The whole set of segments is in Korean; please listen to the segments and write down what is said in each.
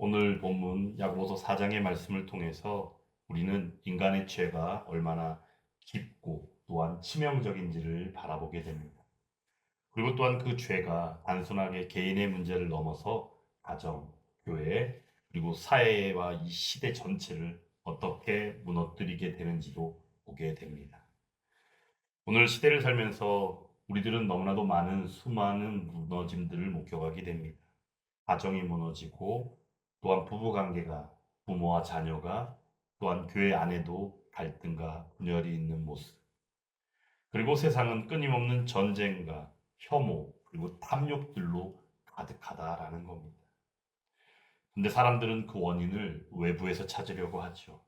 오늘 본문 야고보서 4장의 말씀을 통해서 우리는 인간의 죄가 얼마나 깊고 또한 치명적인지를 바라보게 됩니다. 그리고 또한 그 죄가 단순하게 개인의 문제를 넘어서 가정, 교회, 그리고 사회와 이 시대 전체를 어떻게 무너뜨리게 되는지도 보게 됩니다. 오늘 시대를 살면서 우리들은 너무나도 수많은 무너짐들을 목격하게 됩니다. 가정이 무너지고 또한 부부관계가 부모와 자녀가 또한 교회 안에도 갈등과 분열이 있는 모습, 그리고 세상은 끊임없는 전쟁과 혐오 그리고 탐욕들로 가득하다라는 겁니다. 근데 사람들은 그 원인을 외부에서 찾으려고 하죠.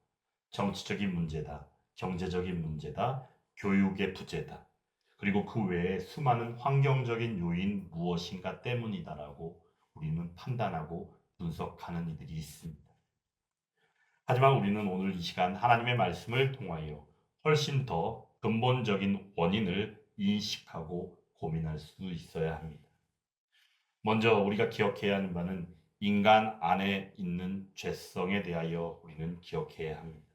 정치적인 문제다, 경제적인 문제다, 교육의 부재다, 그리고 그 외에 수많은 환경적인 요인 무엇인가 때문이다라고 우리는 판단하고 분석하는 이들이 있습니다. 하지만 우리는 오늘 이 시간 하나님의 말씀을 통하여 훨씬 더 근본적인 원인을 인식하고 고민할 수 있어야 합니다. 먼저 우리가 기억해야 하는 바는 인간 안에 있는 죄성에 대하여 우리는 기억해야 합니다.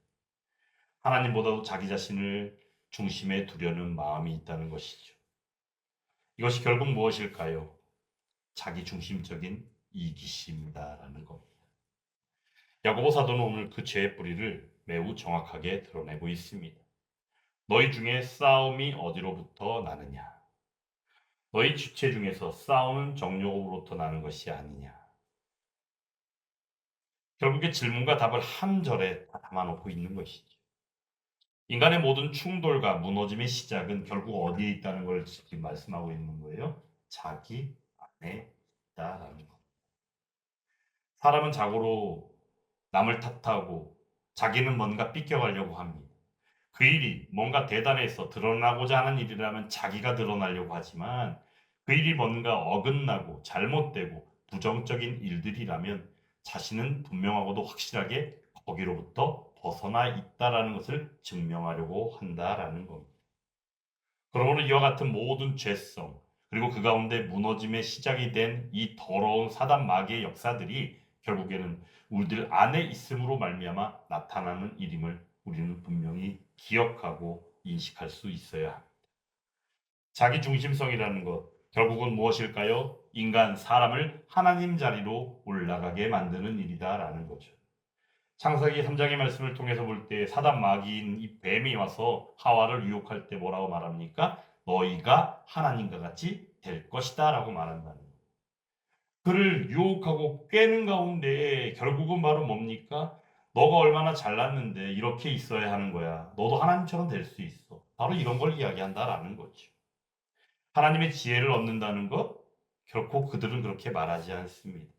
하나님보다도 자기 자신을 중심에 두려는 마음이 있다는 것이죠. 이것이 결국 무엇일까요? 자기 중심적인 이기심이다라는 겁니다. 야고보 사도는 오늘 그 죄의 뿌리를 매우 정확하게 드러내고 있습니다. 너희 중에 싸움이 어디로부터 나느냐? 너희 지체 중에서 싸우는 정욕으로부터 나는 것이 아니냐? 결국에 질문과 답을 한 절에 다 담아놓고 있는 것이죠. 인간의 모든 충돌과 무너짐의 시작은 결국 어디에 있다는 걸 지금 말씀하고 있는 거예요. 자기 안에 있다라는 것. 사람은 자고로 남을 탓하고 자기는 뭔가 삐껴가려고 합니다. 그 일이 뭔가 대단해서 드러나고자 하는 일이라면 자기가 드러나려고 하지만 그 일이 뭔가 어긋나고 잘못되고 부정적인 일들이라면 자신은 분명하고도 확실하게 거기로부터 벗어나 있다라는 것을 증명하려고 한다라는 겁니다. 그러므로 이와 같은 모든 죄성 그리고 그 가운데 무너짐의 시작이 된 이 더러운 사단 마귀의 역사들이 결국에는 우리들 안에 있음으로 말미암아 나타나는 일임을 우리는 분명히 기억하고 인식할 수 있어야 합니다. 자기 중심성이라는 것 결국은 무엇일까요? 인간 사람을 하나님 자리로 올라가게 만드는 일이다라는 거죠. 창세기 3장의 말씀을 통해서 볼 때 사단 마귀인 이 뱀이 와서 하와를 유혹할 때 뭐라고 말합니까? 너희가 하나님과 같이 될 것이다 라고 말한다는 거예요. 그를 유혹하고 꿰는 가운데 결국은 바로 뭡니까? 너가 얼마나 잘났는데 이렇게 있어야 하는 거야. 너도 하나님처럼 될 수 있어. 바로 이런 걸 이야기한다라는 거죠. 하나님의 지혜를 얻는다는 것 결코 그들은 그렇게 말하지 않습니다.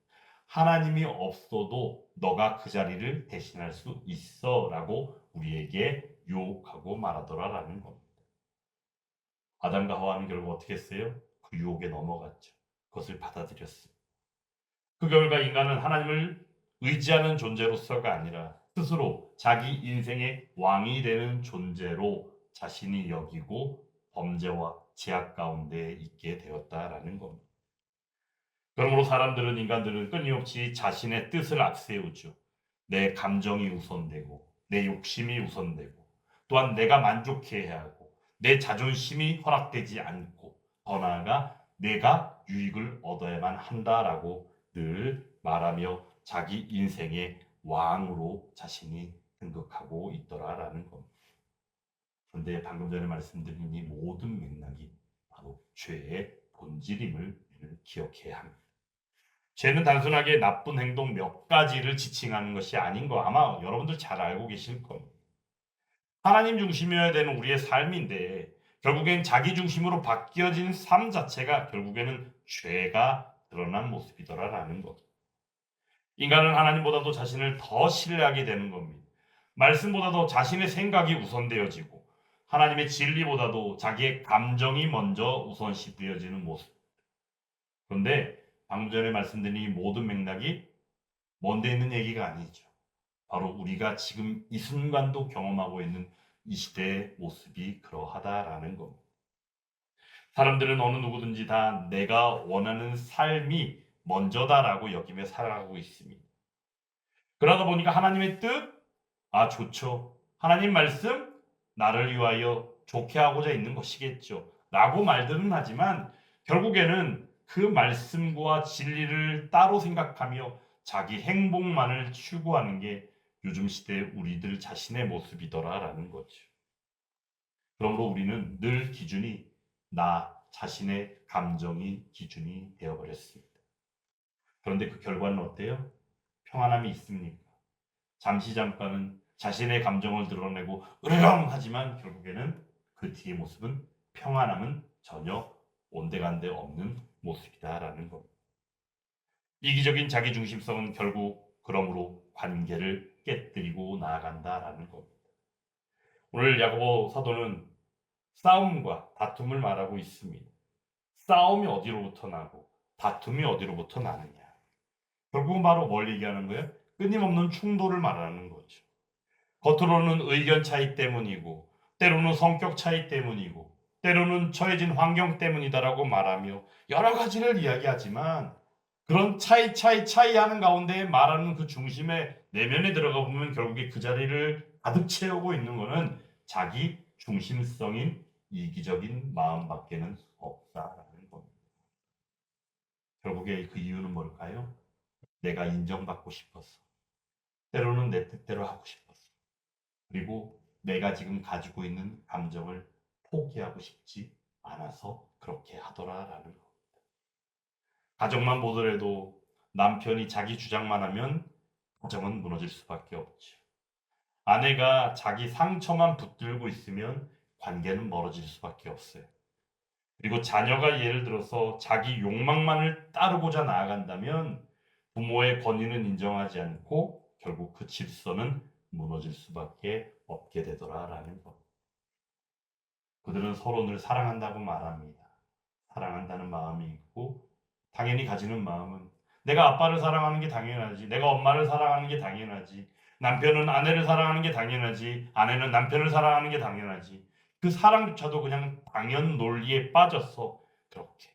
하나님이 없어도 너가 그 자리를 대신할 수 있어라고 우리에게 유혹하고 말하더라라는 겁니다. 아담과 하와는 결국 어떻게 했어요? 그 유혹에 넘어갔죠. 그것을 받아들였습니다. 그 결과 인간은 하나님을 의지하는 존재로서가 아니라 스스로 자기 인생의 왕이 되는 존재로 자신이 여기고 범죄와 제약 가운데 있게 되었다라는 겁니다. 그러므로 인간들은 끊임없이 자신의 뜻을 앞세우죠. 내 감정이 우선되고, 내 욕심이 우선되고, 또한 내가 만족해야 하고, 내 자존심이 허락되지 않고, 더 나아가 내가 유익을 얻어야만 한다라고 늘 말하며 자기 인생의 왕으로 자신이 등극하고 있더라라는 겁니다. 그런데 방금 전에 말씀드린 이 모든 맥락이 바로 죄의 본질임을 우리는 기억해야 합니다. 죄는 단순하게 나쁜 행동 몇 가지를 지칭하는 것이 아닌 거 아마 여러분들 잘 알고 계실 겁니다. 하나님 중심이어야 되는 우리의 삶인데 결국엔 자기 중심으로 바뀌어진 삶 자체가 결국에는 죄가 드러난 모습이더라라는 것. 인간은 하나님보다도 자신을 더 신뢰하게 되는 겁니다. 말씀보다도 자신의 생각이 우선되어지고 하나님의 진리보다도 자기의 감정이 먼저 우선시 되어지는 모습. 그런데 방금 전에 말씀드린 이 모든 맥락이 먼데 있는 얘기가 아니죠. 바로 우리가 지금 이 순간도 경험하고 있는 이 시대의 모습이 그러하다라는 겁니다. 사람들은 어느 누구든지 다 내가 원하는 삶이 먼저다라고 여기며 살아가고 있습니다. 그러다 보니까 하나님의 뜻, 아 좋죠. 하나님 말씀, 나를 위하여 좋게 하고자 있는 것이겠죠. 라고 말들은 하지만 결국에는 그 말씀과 진리를 따로 생각하며 자기 행복만을 추구하는 게 요즘 시대 우리들 자신의 모습이더라라는 거죠. 그러므로 우리는 늘 기준이 나 자신의 감정이 기준이 되어버렸습니다. 그런데 그 결과는 어때요? 평안함이 있습니까? 잠시 잠깐은 자신의 감정을 드러내고 으르렁하지만 결국에는 그 뒤의 모습은 평안함은 전혀 온데간데 없는 모습이다라는 겁니다. 이기적인 자기중심성은 결국 그러므로 관계를 깨뜨리고 나아간다라는 겁니다. 오늘 야고보 사도는 싸움과 다툼을 말하고 있습니다. 싸움이 어디로부터 나고 다툼이 어디로부터 나느냐. 결국은 바로 뭘 얘기하는 거예요? 끊임없는 충돌을 말하는 거죠. 겉으로는 의견 차이 때문이고 때로는 성격 차이 때문이고 때로는 처해진 환경 때문이다라고 말하며 여러 가지를 이야기하지만 그런 차이 하는 가운데 말하는 그 중심의 내면에 들어가 보면 결국에 그 자리를 가득 채우고 있는 것은 자기 중심성인 이기적인 마음밖에는 없다라는 겁니다. 결국에 그 이유는 뭘까요? 내가 인정받고 싶어서, 때로는 내 뜻대로 하고 싶어서, 그리고 내가 지금 가지고 있는 감정을 포기하고 싶지 않아서 그렇게 하더라라는 겁니다. 가정만 보더라도 남편이 자기 주장만 하면 가정은 무너질 수밖에 없죠. 아내가 자기 상처만 붙들고 있으면 관계는 멀어질 수밖에 없어요. 그리고 자녀가 예를 들어서 자기 욕망만을 따르고자 나아간다면 부모의 권위는 인정하지 않고 결국 그 질서는 무너질 수밖에 없게 되더라라는 것. 그들은 서로 늘 사랑한다고 말합니다. 사랑한다는 마음이 있고 당연히 가지는 마음은 내가 아빠를 사랑하는 게 당연하지. 내가 엄마를 사랑하는 게 당연하지. 남편은 아내를 사랑하는 게 당연하지. 아내는 남편을 사랑하는 게 당연하지. 그 사랑조차도 그냥 당연 논리에 빠져서 그렇게.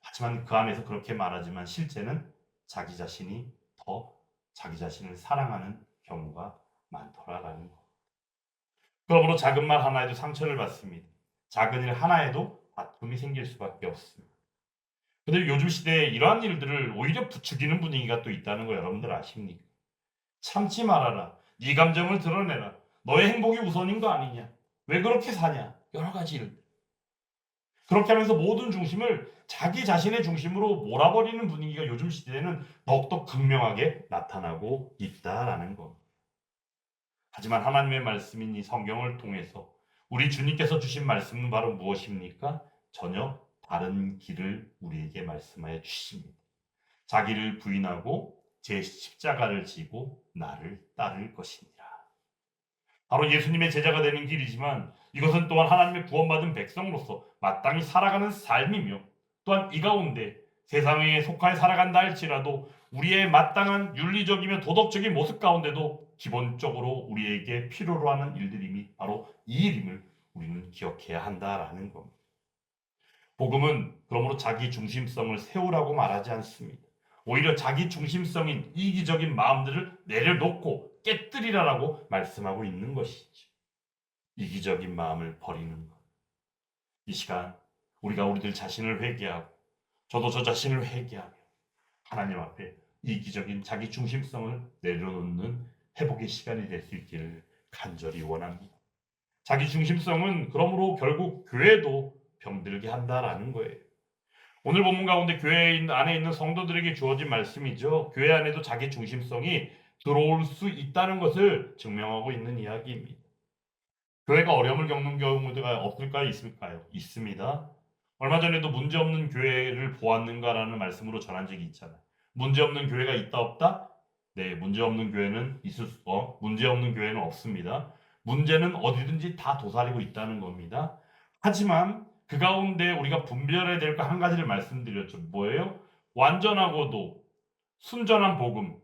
하지만 그 안에서 그렇게 말하지만 실제는 자기 자신이 더 자기 자신을 사랑하는 경우가 많더라라는 거. 그러므로 작은 말 하나에도 상처를 받습니다. 작은 일 하나에도 다툼이 생길 수밖에 없습니다. 근데 요즘 시대에 이러한 일들을 오히려 부추기는 분위기가 또 있다는 거 여러분들 아십니까? 참지 말아라. 네 감정을 드러내라. 너의 행복이 우선인 거 아니냐? 왜 그렇게 사냐? 여러 가지 일. 그렇게 하면서 모든 중심을 자기 자신의 중심으로 몰아버리는 분위기가 요즘 시대에는 더욱더 극명하게 나타나고 있다라는 것. 하지만 하나님의 말씀인 이 성경을 통해서 우리 주님께서 주신 말씀은 바로 무엇입니까? 전혀 다른 길을 우리에게 말씀하여 주십니다. 자기를 부인하고 제 십자가를 지고 나를 따를 것이니라. 바로 예수님의 제자가 되는 길이지만 이것은 또한 하나님의 구원받은 백성으로서 마땅히 살아가는 삶이며 또한 이 가운데 세상에 속하여 살아간다 할지라도 우리의 마땅한 윤리적이며 도덕적인 모습 가운데도 기본적으로 우리에게 필요로 하는 일들임이 바로 이 일임을 우리는 기억해야 한다라는 겁니다. 복음은 그러므로 자기 중심성을 세우라고 말하지 않습니다. 오히려 자기 중심성인 이기적인 마음들을 내려놓고 깨뜨리라라고 말씀하고 있는 것이죠. 이기적인 마음을 버리는 것. 이 시간 우리가 우리들 자신을 회개하고 저도 저 자신을 회개하며 하나님 앞에 이기적인 자기 중심성을 내려놓는 회복의 시간이 될 수 있기를 간절히 원합니다. 자기 중심성은 그러므로 결국 교회도 병들게 한다라는 거예요. 오늘 본문 가운데 교회 안에 있는 성도들에게 주어진 말씀이죠. 교회 안에도 자기 중심성이 들어올 수 있다는 것을 증명하고 있는 이야기입니다. 교회가 어려움을 겪는 경우가 없을까요? 있을까요? 있습니다. 얼마 전에도 문제없는 교회를 보았는가라는 말씀으로 전한 적이 있잖아요. 문제없는 교회가 있다 없다? 네, 문제없는 교회는 문제없는 교회는 없습니다. 문제는 어디든지 다 도사리고 있다는 겁니다. 하지만 그 가운데 우리가 분별해야 될 거 한 가지를 말씀드렸죠. 뭐예요? 완전하고도 순전한 복음,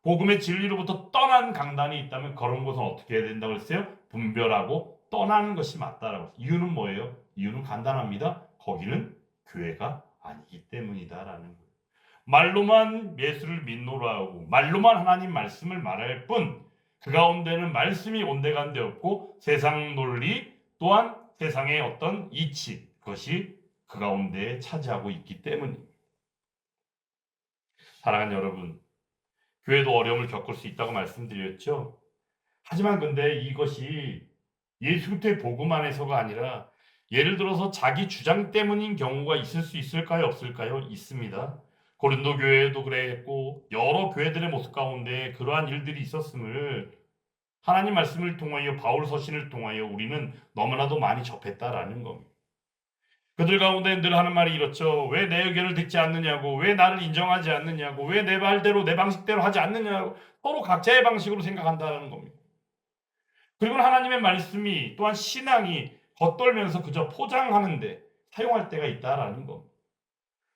복음의 진리로부터 떠난 강단이 있다면 그런 것은 어떻게 해야 된다고 했어요? 분별하고 떠나는 것이 맞다라고 했어요. 이유는 뭐예요? 이유는 간단합니다. 거기는 교회가 아니기 때문이다라는 거예요. 말로만 예수를 믿노라 하고 말로만 하나님 말씀을 말할 뿐 그 가운데는 말씀이 온데간데 없고 세상 논리 또한 세상의 어떤 이치 그것이 그 가운데에 차지하고 있기 때문입니다. 사랑하는 여러분, 교회도 어려움을 겪을 수 있다고 말씀드렸죠. 하지만 근데 이것이 예수 그리스도의 복음 안에서가 아니라 예를 들어서 자기 주장 때문인 경우가 있을 수 있을까요? 없을까요? 있습니다. 고린도 교회도 그랬고 여러 교회들의 모습 가운데 그러한 일들이 있었음을 하나님 말씀을 통하여 바울 서신을 통하여 우리는 너무나도 많이 접했다라는 겁니다. 그들 가운데 늘 하는 말이 이렇죠. 왜 내 의견을 듣지 않느냐고, 왜 나를 인정하지 않느냐고, 왜 내 말대로 내 방식대로 하지 않느냐고 서로 각자의 방식으로 생각한다는 겁니다. 그리고 하나님의 말씀이 또한 신앙이 겉돌면서 그저 포장하는데 사용할 때가 있다라는 겁니다.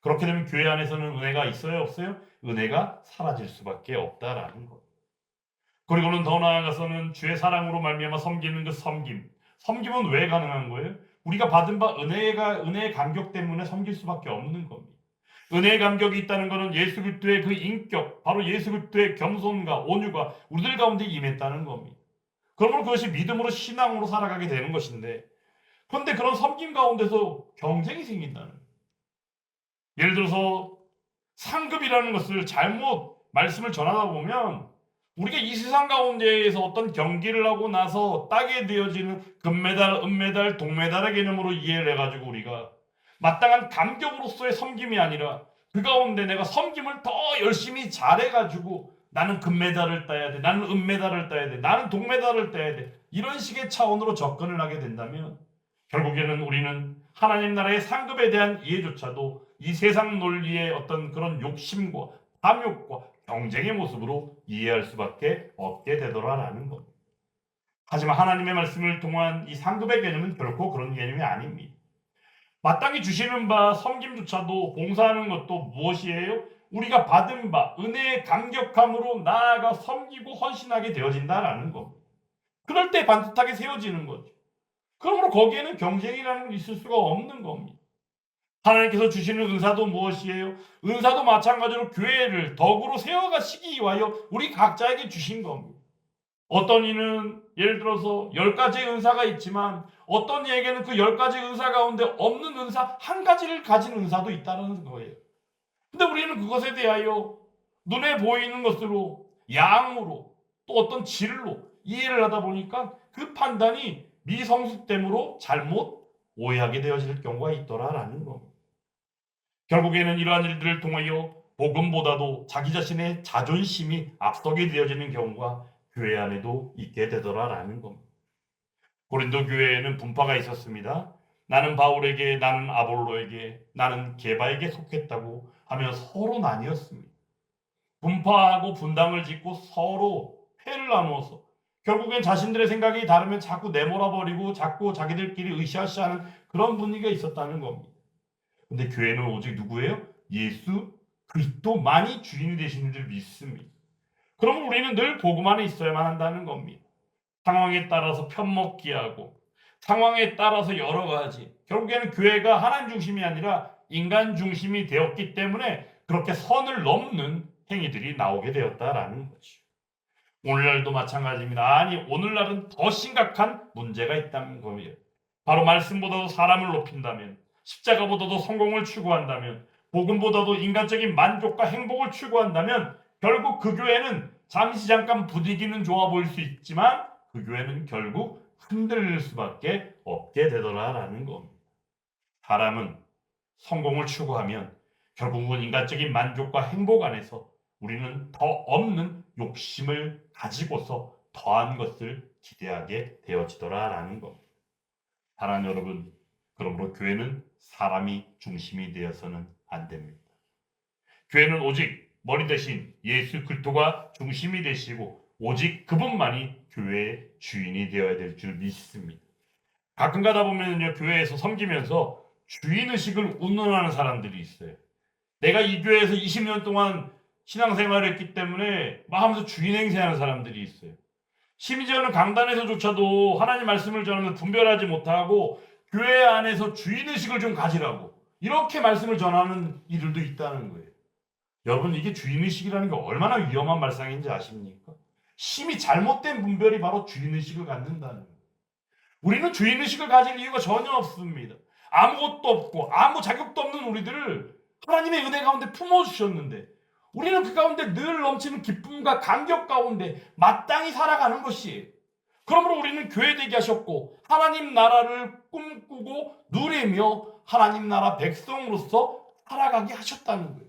그렇게 되면 교회 안에서는 은혜가 있어요, 없어요? 은혜가 사라질 수밖에 없다라는 것. 그리고는 더 나아가서는 주의 사랑으로 말미암아 섬기는 그 섬김은 왜 가능한 거예요? 우리가 받은 바 은혜의 감격 때문에 섬길 수밖에 없는 겁니다. 은혜의 감격이 있다는 것은 예수 그리스도의 그 인격, 바로 예수 그리스도의 겸손과 온유가 우리들 가운데 임했다는 겁니다. 그러면 그것이 믿음으로 신앙으로 살아가게 되는 것인데, 그런데 그런 섬김 가운데서 경쟁이 생긴다는 거예요. 예를 들어서 상급이라는 것을 잘못 말씀을 전하다 보면 우리가 이 세상 가운데에서 어떤 경기를 하고 나서 따게 되어지는 금메달, 은메달, 동메달의 개념으로 이해를 해가지고 우리가 마땅한 감격으로서의 섬김이 아니라 그 가운데 내가 섬김을 더 열심히 잘해가지고 나는 금메달을 따야 돼, 나는 은메달을 따야 돼, 나는 동메달을 따야 돼, 이런 식의 차원으로 접근을 하게 된다면 결국에는 우리는 하나님 나라의 상급에 대한 이해조차도 이 세상 논리의 어떤 그런 욕심과 탐욕과 경쟁의 모습으로 이해할 수밖에 없게 되더라라는 겁니다. 하지만 하나님의 말씀을 통한 이 상급의 개념은 결코 그런 개념이 아닙니다. 마땅히 주시는 바 섬김조차도 봉사하는 것도 무엇이에요? 우리가 받은 바 은혜의 감격함으로 나아가 섬기고 헌신하게 되어진다라는 겁니다. 그럴 때 반듯하게 세워지는 거죠. 그러므로 거기에는 경쟁이라는 게 있을 수가 없는 겁니다. 하나님께서 주시는 은사도 무엇이에요? 은사도 마찬가지로 교회를 덕으로 세워가시기 위하여 우리 각자에게 주신 겁니다. 어떤 이는 예를 들어서 10가지의 은사가 있지만 어떤 이에게는 그 10가지 은사 가운데 없는 은사 한 가지를 가진 은사도 있다는 거예요. 근데 우리는 그것에 대하여 눈에 보이는 것으로 양으로 또 어떤 질로 이해를 하다 보니까 그 판단이 미성숙됨으로 잘못 오해하게 되어질 경우가 있더라라는 겁니다. 결국에는 이러한 일들을 통하여 복음보다도 자기 자신의 자존심이 앞서게 되어지는 경우가 교회 안에도 있게 되더라라는 겁니다. 고린도 교회에는 분파가 있었습니다. 나는 바울에게, 나는 아볼로에게, 나는 게바에게 속했다고 하며 서로 나뉘었습니다. 분파하고 분당을 짓고 서로 패를 나누어서 결국엔 자신들의 생각이 다르면 자꾸 내몰아버리고 자꾸 자기들끼리 으쌰으쌰하는 그런 분위기가 있었다는 겁니다. 근데 교회는 오직 누구예요? 예수 그리스도만이 주인이 되시는 줄 믿습니다. 그러면 우리는 늘 복음 안에 있어야만 한다는 겁니다. 상황에 따라서 편먹기 하고 상황에 따라서 여러 가지 결국에는 교회가 하나님 중심이 아니라 인간 중심이 되었기 때문에 그렇게 선을 넘는 행위들이 나오게 되었다라는 거죠. 오늘날도 마찬가지입니다. 아니 오늘날은 더 심각한 문제가 있다는 거예요. 바로 말씀보다도 사람을 높인다면 십자가보다도 성공을 추구한다면 복음보다도 인간적인 만족과 행복을 추구한다면 결국 그 교회는 잠시 잠깐 부디기는 좋아 보일 수 있지만 그 교회는 결국 흔들릴 수밖에 없게 되더라라는 겁니다. 사람은 성공을 추구하면 결국은 인간적인 만족과 행복 안에서 우리는 더 없는 욕심을 가지고서 더한 것을 기대하게 되어지더라라는 겁니다. 사랑하는 여러분, 그러므로 교회는 사람이 중심이 되어서는 안 됩니다. 교회는 오직 머리 대신 예수 그리스도가 중심이 되시고 오직 그분만이 교회의 주인이 되어야 될 줄 믿습니다. 가끔 가다 보면요 교회에서 섬기면서 주인의식을 운운하는 사람들이 있어요. 내가 이 교회에서 20년 동안 신앙생활을 했기 때문에 막 하면서 주인 행세하는 사람들이 있어요. 심지어는 강단에서조차도 하나님 말씀을 전하면서 분별하지 못하고 교회 안에서 주인의식을 좀 가지라고 이렇게 말씀을 전하는 이들도 있다는 거예요. 여러분, 이게 주인의식이라는 게 얼마나 위험한 발상인지 아십니까? 심히 잘못된 분별이 바로 주인의식을 갖는다는 거예요. 우리는 주인의식을 가질 이유가 전혀 없습니다. 아무것도 없고 아무 자격도 없는 우리들을 하나님의 은혜 가운데 품어주셨는데 우리는 그 가운데 늘 넘치는 기쁨과 감격 가운데 마땅히 살아가는 것이에요. 그러므로 우리는 교회되게 하셨고 하나님 나라를 꿈꾸고 누리며 하나님 나라 백성으로서 살아가게 하셨다는 거예요.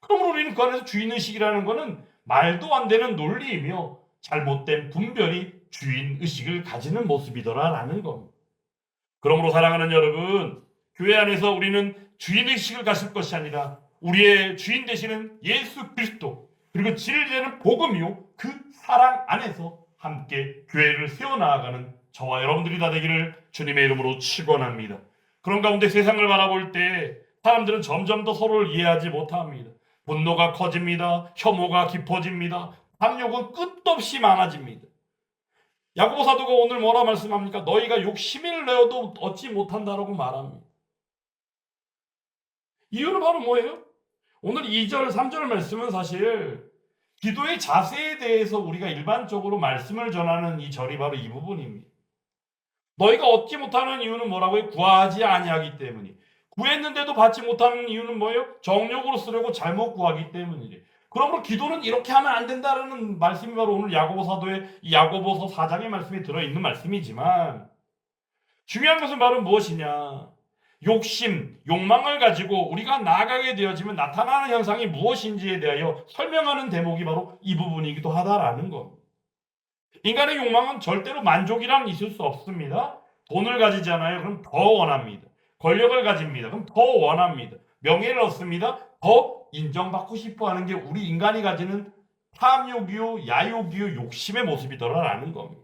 그러므로 우리는 그 안에서 주인의식이라는 것은 말도 안 되는 논리이며 잘못된 분별이 주인의식을 가지는 모습이더라라는 겁니다. 그러므로 사랑하는 여러분, 교회 안에서 우리는 주인의식을 가질 것이 아니라 우리의 주인 되시는 예수 그리스도 그리고 진리되는 복음이요 그 사랑 안에서 함께 교회를 세워나가는 저와 여러분들이 다 되기를 주님의 이름으로 축원합니다. 그런 가운데 세상을 바라볼 때 사람들은 점점 더 서로를 이해하지 못합니다. 분노가 커집니다. 혐오가 깊어집니다. 탐욕은 끝도 없이 많아집니다. 야고보 사도가 오늘 뭐라 말씀합니까? 너희가 욕심을 내어도 얻지 못한다라고 말합니다. 이유는 바로 뭐예요? 오늘 2절, 3절 말씀은 사실 기도의 자세에 대해서 우리가 일반적으로 말씀을 전하는 이 절이 바로 이 부분입니다. 너희가 얻지 못하는 이유는 뭐라고요? 구하지 아니하기 때문이. 구했는데도 받지 못하는 이유는 뭐예요? 정욕으로 쓰려고 잘못 구하기 때문이래. 그러므로 기도는 이렇게 하면 안 된다라는 말씀이 바로 오늘 야고보 사도의 이 야고보서 4장의 말씀에 들어있는 말씀이지만 중요한 것은 바로 무엇이냐? 욕심, 욕망을 가지고 우리가 나아가게 되어지면 나타나는 현상이 무엇인지에 대하여 설명하는 대목이 바로 이 부분이기도 하다라는 겁니다. 인간의 욕망은 절대로 만족이란 있을 수 없습니다. 돈을 가지잖아요. 그럼 더 원합니다. 권력을 가집니다. 그럼 더 원합니다. 명예를 얻습니다. 더 인정받고 싶어하는 게 우리 인간이 가지는 탐욕이요, 야욕이요, 욕심의 모습이더라라는 겁니다.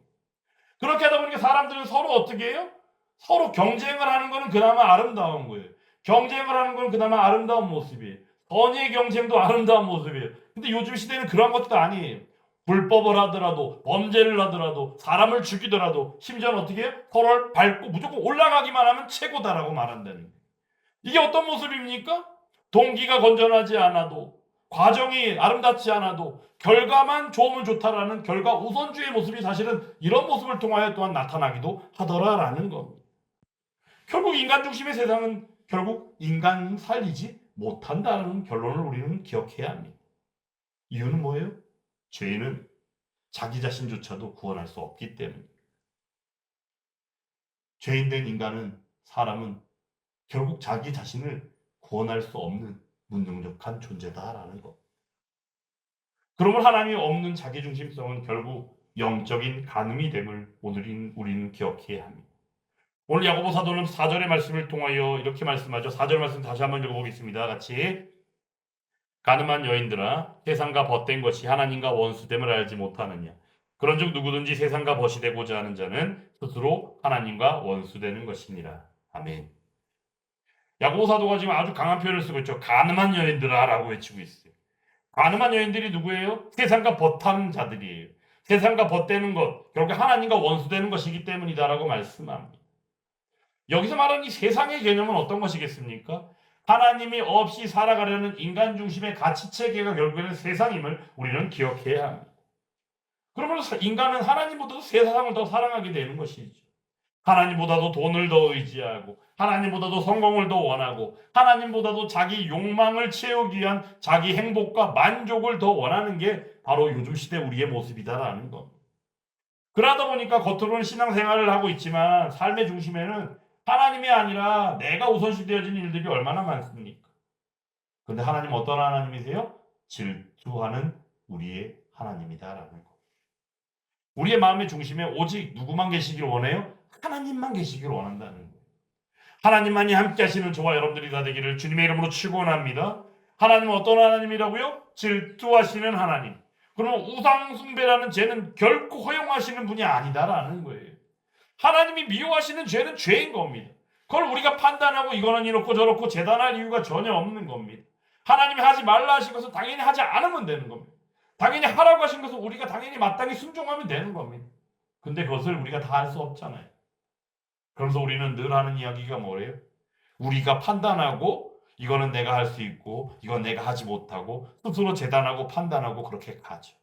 그렇게 하다 보니까 사람들은 서로 어떻게 해요? 서로 경쟁을 하는 거는 그나마 아름다운 거예요. 경쟁을 하는 건 그나마 아름다운 모습이에요. 선의의 경쟁도 아름다운 모습이에요. 근데 요즘 시대는 그런 것도 아니에요. 불법을 하더라도 범죄를 하더라도 사람을 죽이더라도 심지어는 어떻게 해요? 서로를 밟고 무조건 올라가기만 하면 최고다라고 말한다는 거예요. 이게 어떤 모습입니까? 동기가 건전하지 않아도 과정이 아름답지 않아도 결과만 좋으면 좋다라는 결과 우선주의 모습이 사실은 이런 모습을 통하여 또한 나타나기도 하더라라는 겁니다. 결국 인간 중심의 세상은 결국 인간 살리지 못한다는 결론을 우리는 기억해야 합니다. 이유는 뭐예요? 죄인은 자기 자신조차도 구원할 수 없기 때문입니다. 죄인된 인간은 사람은 결국 자기 자신을 구원할 수 없는 무능력한 존재다라는 것. 그러면 하나님이 없는 자기중심성은 결국 영적인 간음이 됨을 오늘 우리는 기억해야 합니다. 오늘 야고보 사도는 4절의 말씀을 통하여 이렇게 말씀하죠. 4절 말씀 다시 한번 읽어보겠습니다. 같이. 가늠한 여인들아 세상과 벗된 것이 하나님과 원수됨을 알지 못하느냐. 그런즉 누구든지 세상과 벗이 되고자 하는 자는 스스로 하나님과 원수되는 것이니라. 아멘. 야고보 사도가 지금 아주 강한 표현을 쓰고 있죠. 가늠한 여인들아 라고 외치고 있어요. 가늠한 여인들이 누구예요? 세상과 벗한 자들이에요. 세상과 벗되는 것, 결국 하나님과 원수되는 것이기 때문이다라고 말씀합니다. 여기서 말하는 이 세상의 개념은 어떤 것이겠습니까? 하나님이 없이 살아가려는 인간 중심의 가치체계가 결국에는 세상임을 우리는 기억해야 합니다. 그러므로 인간은 하나님보다도 세상을 더 사랑하게 되는 것이죠. 하나님보다도 돈을 더 의지하고 하나님보다도 성공을 더 원하고 하나님보다도 자기 욕망을 채우기 위한 자기 행복과 만족을 더 원하는 게 바로 요즘 시대 우리의 모습이다라는 겁니다. 그러다 보니까 겉으로는 신앙생활을 하고 있지만 삶의 중심에는 하나님이 아니라 내가 우선시 되어진 일들이 얼마나 많습니까? 그런데 하나님 어떤 하나님이세요? 질투하는 우리의 하나님이다라는 거. 우리의 마음의 중심에 오직 누구만 계시기를 원해요? 하나님만 계시기를 원한다는 거예요. 하나님만이 함께 하시는 저와 여러분들이 다 되기를 주님의 이름으로 축원합니다. 하나님은 어떤 하나님이라고요? 질투하시는 하나님. 그러면 우상 숭배라는 죄는 결코 허용하시는 분이 아니다라는 거예요. 하나님이 미워하시는 죄는 죄인 겁니다. 그걸 우리가 판단하고 이거는 이렇고 저렇고 재단할 이유가 전혀 없는 겁니다. 하나님이 하지 말라 하신 것은 당연히 하지 않으면 되는 겁니다. 당연히 하라고 하신 것은 우리가 당연히 마땅히 순종하면 되는 겁니다. 근데 그것을 우리가 다 할 수 없잖아요. 그래서 우리는 늘 하는 이야기가 뭐래요? 우리가 판단하고 이거는 내가 할 수 있고 이건 내가 하지 못하고 스스로 재단하고 판단하고 그렇게 가죠.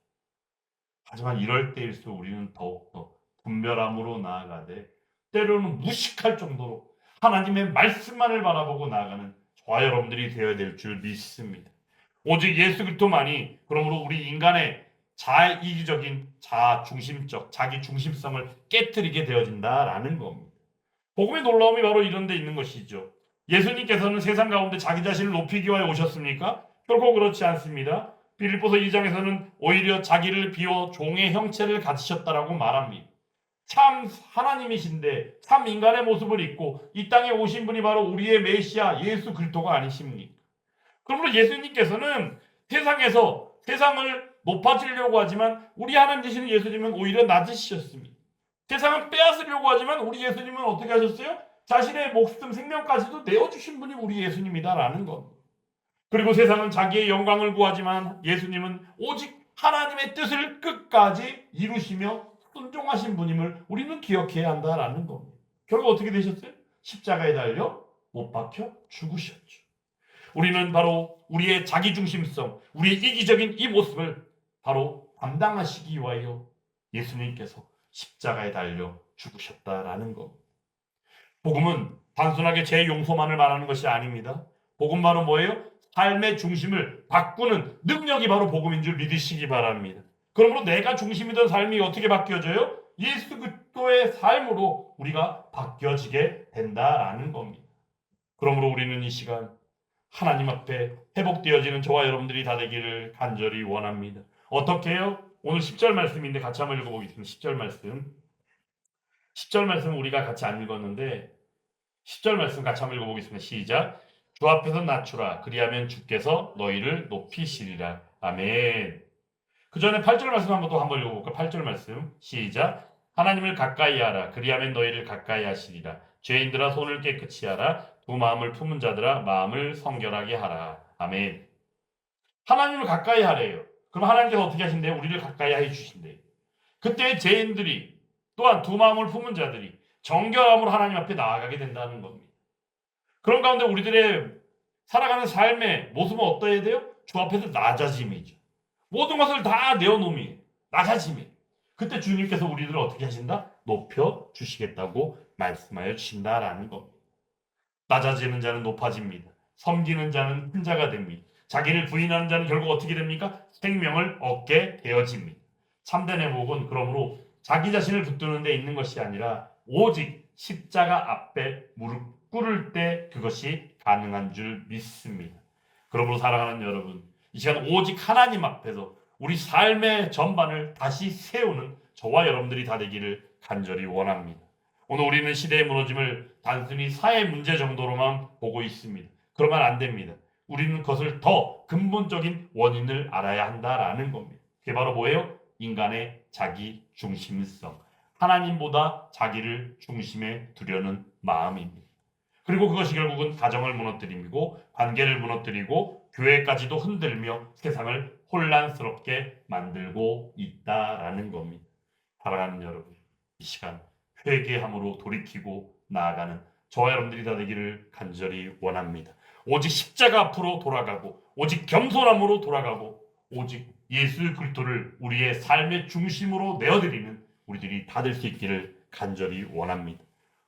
하지만 이럴 때일수록 우리는 더욱더 분별함으로 나아가되 때로는 무식할 정도로 하나님의 말씀만을 바라보고 나아가는 저와 여러분들이 되어야 될 줄 믿습니다. 오직 예수 그리스도만이 그러므로 우리 인간의 자이기적인 자중심적 자기 중심성을 깨뜨리게 되어진다라는 겁니다. 복음의 놀라움이 바로 이런 데 있는 것이죠. 예수님께서는 세상 가운데 자기 자신을 높이기 위하여 오셨습니까? 결코 그렇지 않습니다. 빌립보서 2장에서는 오히려 자기를 비워 종의 형체를 가지셨다라고 말합니다. 참 하나님이신데 참 인간의 모습을 입고 이 땅에 오신 분이 바로 우리의 메시아 예수 그리스도가 아니십니까? 그러므로 예수님께서는 세상에서 세상을 높아지려고 하지만 우리 하나님 되시는 예수님은 오히려 낮으셨습니다. 세상을 빼앗으려고 하지만 우리 예수님은 어떻게 하셨어요? 자신의 목숨 생명까지도 내어주신 분이 우리 예수님이다라는 것. 그리고 세상은 자기의 영광을 구하지만 예수님은 오직 하나님의 뜻을 끝까지 이루시며 순종하신 분임을 우리는 기억해야 한다라는 겁니다. 결국 어떻게 되셨어요? 십자가에 달려 못 박혀 죽으셨죠. 우리는 바로 우리의 자기중심성, 우리의 이기적인 이 모습을 바로 담당하시기 위하여 예수님께서 십자가에 달려 죽으셨다라는 겁니다. 복음은 단순하게 제 용서만을 말하는 것이 아닙니다. 복음 바로 뭐예요? 삶의 중심을 바꾸는 능력이 바로 복음인 줄 믿으시기 바랍니다. 그러므로 내가 중심이던 삶이 어떻게 바뀌어져요? 예수 그리스도의 삶으로 우리가 바뀌어지게 된다라는 겁니다. 그러므로 우리는 이 시간 하나님 앞에 회복되어지는 저와 여러분들이 다 되기를 간절히 원합니다. 어떻게 해요? 오늘 10절 말씀인데 같이 한번 읽어보겠습니다. 10절 말씀. 10절 말씀 우리가 같이 안 읽었는데 10절 말씀 같이 한번 읽어보겠습니다. 시작. 주 앞에서 낮추라. 그리하면 주께서 너희를 높이시리라. 아멘. 그 전에 8절 말씀 한번 읽어볼까? 8절 말씀. 시작. 하나님을 가까이 하라. 그리하면 너희를 가까이 하시리라. 죄인들아 손을 깨끗이 하라. 두 마음을 품은 자들아 마음을 성결하게 하라. 아멘. 하나님을 가까이 하래요. 그럼 하나님께서 어떻게 하신대요? 우리를 가까이 해 주신대요. 그때 죄인들이 또한 두 마음을 품은 자들이 정결함으로 하나님 앞에 나아가게 된다는 겁니다. 그런 가운데 우리들의 살아가는 삶의 모습은 어떠해야 돼요? 주 앞에서 낮아짐이죠. 모든 것을 다 내어놓음이 낮아짐이. 그때 주님께서 우리들을 어떻게 하신다? 높여 주시겠다고 말씀하여 주신다라는 겁니다. 낮아지는 자는 높아집니다. 섬기는 자는 큰 자가 됩니다. 자기를 부인하는 자는 결국 어떻게 됩니까? 생명을 얻게 되어집니다. 참된 회복은 그러므로 자기 자신을 붙드는 데 있는 것이 아니라 오직 십자가 앞에 무릎 꿇을 때 그것이 가능한 줄 믿습니다. 그러므로 사랑하는 여러분, 이 시간 오직 하나님 앞에서 우리 삶의 전반을 다시 세우는 저와 여러분들이 다 되기를 간절히 원합니다. 오늘 우리는 시대의 무너짐을 단순히 사회 문제 정도로만 보고 있습니다. 그러면 안 됩니다. 우리는 그것을 더 근본적인 원인을 알아야 한다라는 겁니다. 그게 바로 뭐예요? 인간의 자기 중심성. 하나님보다 자기를 중심에 두려는 마음입니다. 그리고 그것이 결국은 가정을 무너뜨리고 관계를 무너뜨리고 교회까지도 흔들며 세상을 혼란스럽게 만들고 있다라는 겁니다. 사랑하는 여러분, 이 시간 회개함으로 돌이키고 나아가는 저와 여러분들이 다 되기를 간절히 원합니다. 오직 십자가 앞으로 돌아가고 오직 겸손함으로 돌아가고 오직 예수 그리스도를 우리의 삶의 중심으로 내어드리는 우리들이 다 될 수 있기를 간절히 원합니다.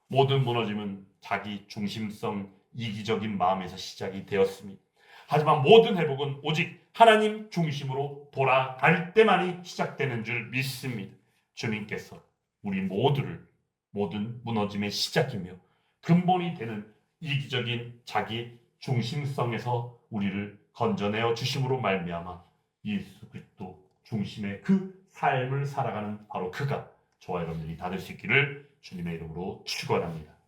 모든 무너짐은 자기 중심성 이기적인 마음에서 시작이 되었습니다. 하지만 모든 회복은 오직 하나님 중심으로 돌아갈 때만이 시작되는 줄 믿습니다. 주님께서 우리 모두를 모든 무너짐의 시작이며 근본이 되는 이기적인 자기 중심성에서 우리를 건져내어 주심으로 말미암아 예수 그리스도 중심의 그 삶을 살아가는 바로 그가 저와 여러분들이 다 될 수 있기를 주님의 이름으로 축원합니다.